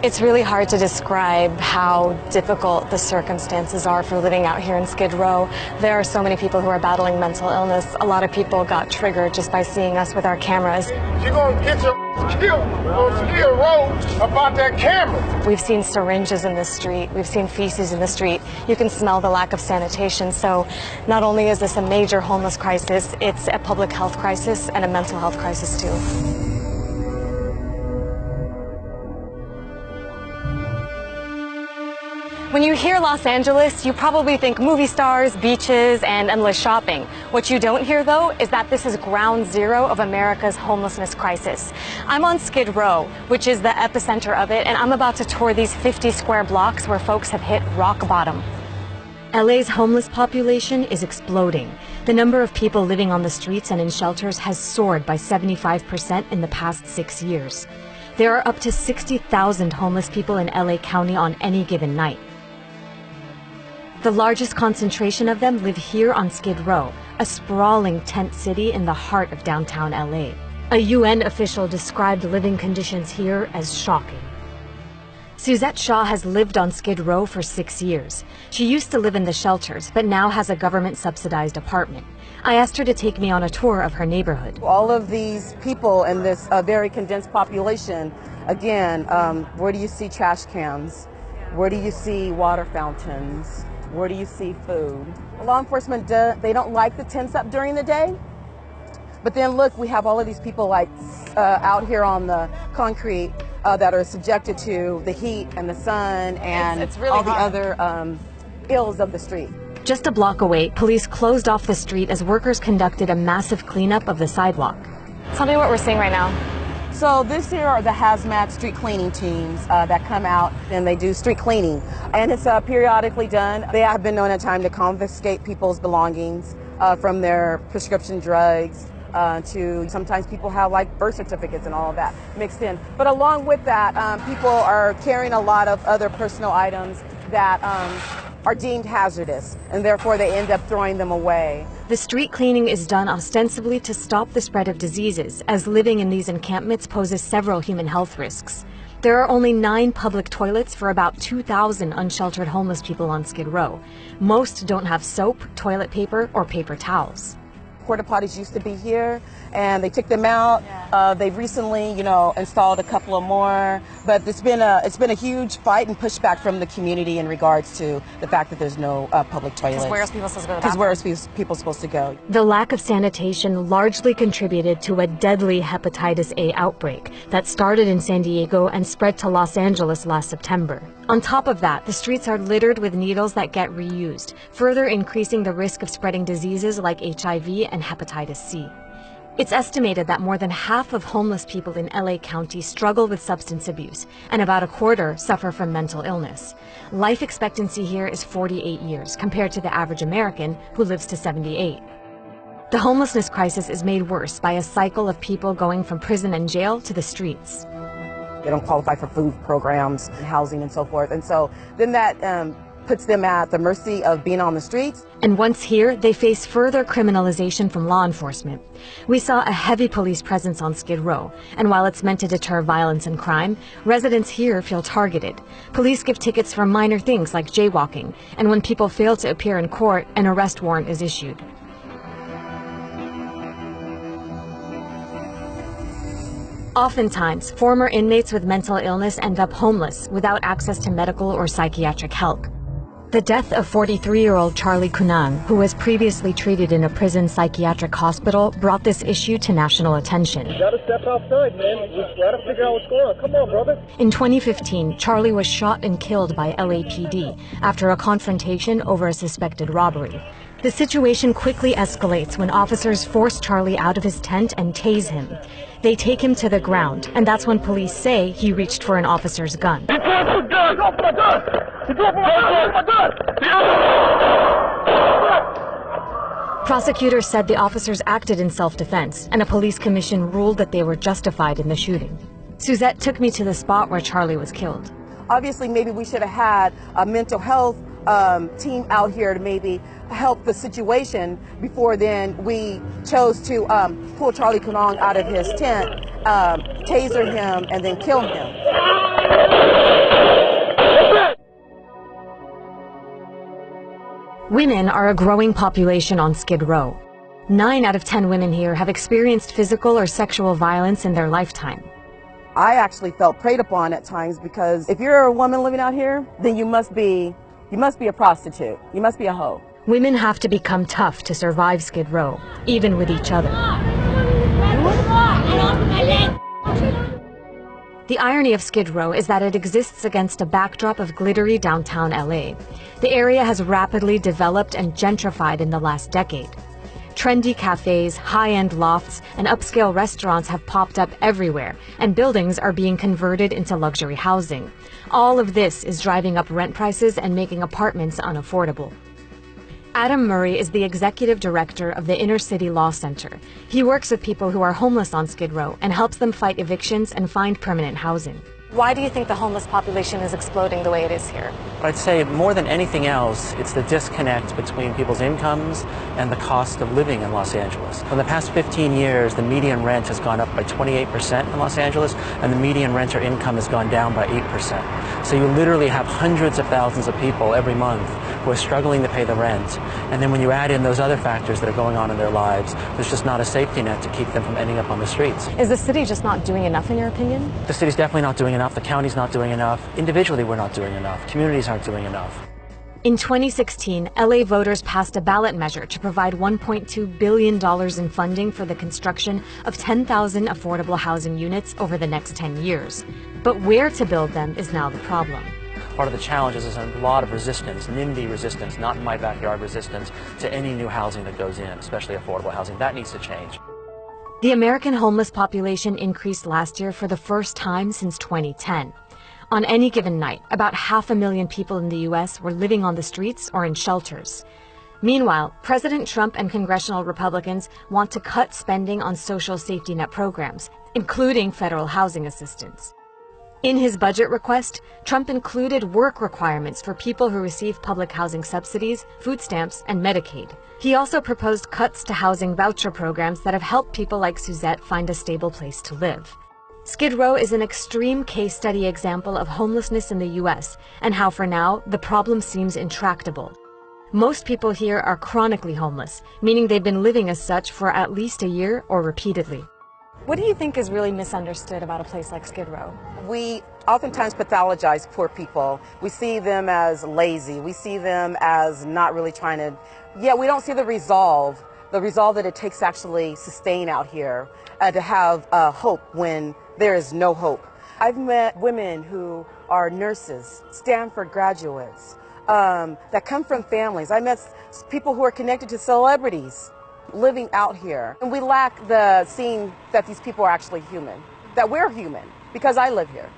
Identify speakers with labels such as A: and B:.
A: It's really hard to describe how difficult the circumstances are for living out here in Skid Row. There are so many people who are battling mental illness. A lot of people got triggered just by seeing us with our cameras.
B: You're going to get your killed on Skid Row about that camera.
A: We've seen syringes in the street. We've seen feces in the street. You can smell the lack of sanitation. So not only is this a major homeless crisis, it's a public health crisis and a mental health crisis too. When you hear Los Angeles, you probably think movie stars, beaches, and endless shopping. What you don't hear, though, is that this is ground zero of America's homelessness crisis. I'm on Skid Row, which is the epicenter of it, and I'm about to tour these 50 square blocks where folks have hit rock bottom. LA's homeless population is exploding. The number of people living on the streets and in shelters has soared by 75% in the past 6 years. There are up to 60,000 homeless people in LA County on any given night. The largest concentration of them live here on Skid Row, a sprawling tent city in the heart of downtown LA. A UN official described living conditions here as shocking. Suzette Shaw has lived on Skid Row for 6 years. She used to live in the shelters, but now has a government-subsidized apartment. I asked her to take me on a tour of her neighborhood.
C: All of these people in this very condensed population, again, where do you see trash cans? Where do you see water fountains? Where do you see food? Law enforcement, they don't like the tents up during the day. But then look, we have all of these people like out here on the concrete that are subjected to the heat and the sun and
A: it's really
C: all
A: hot.
C: the other ills of the street.
A: Just a block away, police closed off the street as workers conducted a massive cleanup of the sidewalk. Tell me what we're seeing right now.
C: So this here are the hazmat street cleaning teams that come out and they do street cleaning. And it's periodically done. They have been known at times to confiscate people's belongings from their prescription drugs to sometimes people have like birth certificates and all of that mixed in. But along with that, people are carrying a lot of other personal items that are deemed hazardous, and therefore they end up throwing them away.
A: The street cleaning is done ostensibly to stop the spread of diseases, as living in these encampments poses several human health risks. There are only 9 public toilets for about 2,000 unsheltered homeless people on Skid Row. Most don't have soap, toilet paper, or paper towels.
C: Porta potties used to be here, and they took them out. They've recently, installed a couple of more. But it's been a huge fight and pushback from the community in regards to the fact that there's no public toilets.
A: Because where are people supposed to go to the
C: Because
A: bathroom?
C: where are people supposed to go?
A: The lack of sanitation largely contributed to a deadly hepatitis A outbreak that started in San Diego and spread to Los Angeles last September. On top of that, the streets are littered with needles that get reused, further increasing the risk of spreading diseases like HIV and hepatitis C. It's estimated that more than half of homeless people in LA County struggle with substance abuse, and about a quarter suffer from mental illness. Life expectancy here is 48 years, compared to the average American, who lives to 78. The homelessness crisis is made worse by a cycle of people going from prison and jail to the streets.
C: They don't qualify for food programs and housing and so forth. And so then that puts them at the mercy of being on the streets.
A: And once here, they face further criminalization from law enforcement. We saw a heavy police presence on Skid Row, and while it's meant to deter violence and crime, residents here feel targeted. Police give tickets for minor things like jaywalking, and when people fail to appear in court, an arrest warrant is issued. Oftentimes, former inmates with mental illness end up homeless without access to medical or psychiatric help. The death of 43-year-old Charlie Cunang, who was previously treated in a prison psychiatric hospital, brought this issue to national attention.
B: You gotta step outside, man. We gotta figure out what's going on. Come on, brother.
A: In 2015, Charlie was shot and killed by LAPD after a confrontation over a suspected robbery. The situation quickly escalates when officers force Charlie out of his tent and tase him. They take him to the ground, and that's when police say he reached for an officer's gun.
B: He dropped my gun! He dropped my gun! He dropped my gun!
A: Prosecutors said the officers acted in self-defense, and a police commission ruled that they were justified in the shooting. Suzette took me to the spot where Charlie was killed.
C: Obviously, maybe we should have had a mental health team out here to maybe help the situation before then we chose to pull Charlie Cunang out of his tent, taser him, and then kill him.
A: Women are a growing population on Skid Row. 9 out of 10 women here have experienced physical or sexual violence in their lifetime.
C: I actually felt preyed upon at times because if you're a woman living out here, then you must be a prostitute. You must be a hoe.
A: Women have to become tough to survive Skid Row, even with each other. The irony of Skid Row is that it exists against a backdrop of glittery downtown LA. The area has rapidly developed and gentrified in the last decade. Trendy cafes, high-end lofts, and upscale restaurants have popped up everywhere, and buildings are being converted into luxury housing. All of this is driving up rent prices and making apartments unaffordable. Adam Murray is the executive director of the Inner City Law Center. He works with people who are homeless on Skid Row and helps them fight evictions and find permanent housing. Why do you think the homeless population is exploding the way it is here?
D: I'd say more than anything else, it's the disconnect between people's incomes and the cost of living in Los Angeles. In the past 15 years, the median rent has gone up by 28% in Los Angeles, and the median renter income has gone down by 8%. So you literally have hundreds of thousands of people every month who are struggling to pay the rent. And then when you add in those other factors that are going on in their lives, there's just not a safety net to keep them from ending up on the streets.
A: Is the city just not doing enough, in your opinion?
D: The city's definitely not doing enough. The county's not doing enough. Individually, we're not doing enough. Communities aren't doing enough.
A: In 2016, LA voters passed a ballot measure to provide $1.2 billion in funding for the construction of 10,000 affordable housing units over the next 10 years. But where to build them is now the problem.
D: Part of the challenge is there's a lot of resistance, NIMBY resistance, not in my backyard resistance, to any new housing that goes in, especially affordable housing. That needs to change.
A: The American homeless population increased last year for the first time since 2010. On any given night, about 500,000 people in the U.S. were living on the streets or in shelters. Meanwhile, President Trump and congressional Republicans want to cut spending on social safety net programs, including federal housing assistance. In his budget request, Trump included work requirements for people who receive public housing subsidies, food stamps, and Medicaid. He also proposed cuts to housing voucher programs that have helped people like Suzette find a stable place to live. Skid Row is an extreme case study example of homelessness in the U.S. and how, for now, the problem seems intractable. Most people here are chronically homeless, meaning they've been living as such for at least a year or repeatedly. What do you think is really misunderstood about a place like Skid Row?
C: We oftentimes pathologize poor people. We see them as lazy. We see them as not really trying to, we don't see the resolve that it takes to actually sustain out here, to have hope when there is no hope. I've met women who are nurses, Stanford graduates, that come from families. I met people who are connected to celebrities living out here. And we lack the seeing that these people are actually human, that we're human, because I live here.